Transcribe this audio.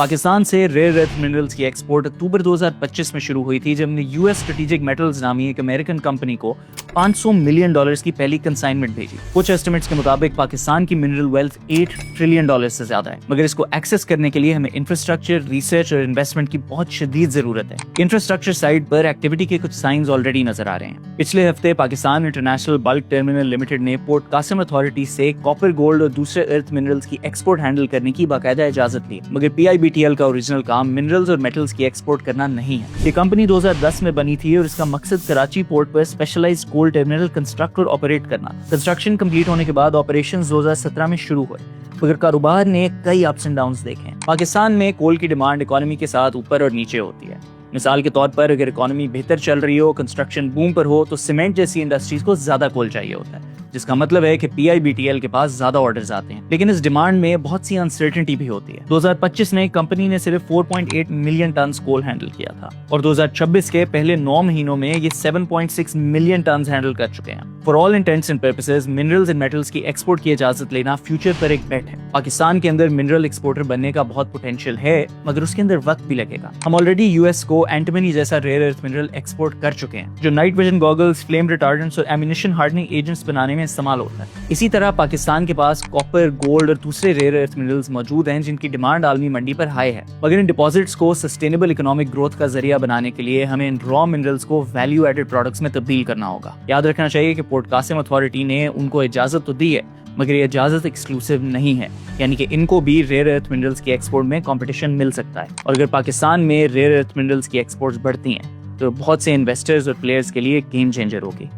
पाकिस्तान से rare earth minerals की export अक्टूबर 2025 में शुरू हुई थी, जब हमने यूएस स्ट्रेटेजिक मेटल्स नामी एक अमेरिकन कंपनी को $500 मिलियन की पहली कंसाइनमेंट भेजी। कुछ एस्टिमेट्स के मुताबिक पाकिस्तान की मिनरल वेल्थ $8 ट्रिलियन से ज्यादा है, मगर इसको एक्सेस करने के लिए हमें इंफ्रास्ट्रक्चर, रिसर्च और इन्वेस्टमेंट की बहुत शदीद जरूरत है। इंफ्रास्ट्रक्चर साइड पर एक्टिविटी के कुछ साइंस ऑलरेडी नजर आ रहे हैं। पिछले हफ्ते Pakistan international bulk terminal limited ने पोर्ट कासिम अथॉरिटी से कॉपर, गोल्ड और दूसरे अर्थ मिनरल्स की एक्सपोर्ट हैंडल करने की बाकायदा इजाजत ली, मगर PIBTL का ओरिजिनल काम मिनरल्स और मेटल्स की एक्सपोर्ट करना नहीं है। ये कंपनी 2010 में बनी थी और इसका मकसद कराची पोर्ट पर स्पेशलाइज्ड कोल टर्मिनल कंस्ट्रक्ट और ऑपरेट करना। कंस्ट्रक्शन कंप्लीट होने के बाद ऑपरेशंस 2017 में शुरू हुए, मगर कारोबार ने कई अप्स एंड डाउन्स देखे हैं। पाकिस्तान में कोल की डिमांड इकोनॉमी के साथ ऊपर और नीचे होती है। मिसाल के तौर पर अगर इकोनॉमी बेहतर चल रही हो, कंस्ट्रक्शन बूम पर हो, तो सीमेंट जैसी इंडस्ट्रीज को ज्यादा कोल चाहिए होता है, जिसका मतलब है कि PIBTL के पास ज्यादा ऑर्डर्स आते हैं। लेकिन इस डिमांड में बहुत सी अनसर्टेनिटी भी होती है। 2025 में कंपनी ने सिर्फ 4.8 मिलियन टन कोल हैंडल किया था और 2026 के पहले 9 महीनों में ये 7.6 मिलियन टन हैंडल कर चुके हैं। For all intends and purposes minerals and metals की एक्सपोर्ट की इजाजत लेना फ्यूचर पर एक बेट है। पाकिस्तान के अंदर मिनरल एक्सपोर्टर बनने का बहुत पोटेंशियल है, मगर उसके अंदर वक्त भी लगेगा। हम ऑलरेडी यूएस को एंटीमनी जैसा रेयर अर्थ मिनरल एक्सपोर्ट कर चुके हैं, जो night vision goggles, flame retardants और एम्यूनिशन हार्डनिंग एजेंट्स बनाने में इस्तेमाल होता है। इसी तरह पाकिस्तान के पास कॉपर, गोल्ड और दूसरे रेयर अर्थ मिनरल्स मौजूद हैं, जिनकी डिमांड आलमी मंडी पर हाई है। मगर इन डिपॉजिट्स को सस्टेनेबल इकोनॉमिक ग्रोथ का जरिया बनाने के लिए हमें इन रॉ मिनरल्स को वैल्यू एडेड प्रोडक्ट्स में तब्दील करना होगा। याद रखना चाहिए कि पोर्ट कासिम अथॉरिटी ने उनको इजाजत तो दी है, मगर ये इजाजत एक्सक्लूसिव नहीं है, यानी कि इनको भी रेयर अर्थ मिनरल्स की एक्सपोर्ट में कंपटीशन मिल सकता है। और अगर पाकिस्तान में रेयर अर्थ मिनरल्स की एक्सपोर्ट्स बढ़ती हैं तो बहुत से इन्वेस्टर्स और प्लेयर्स के लिए गेम चेंजर होगी।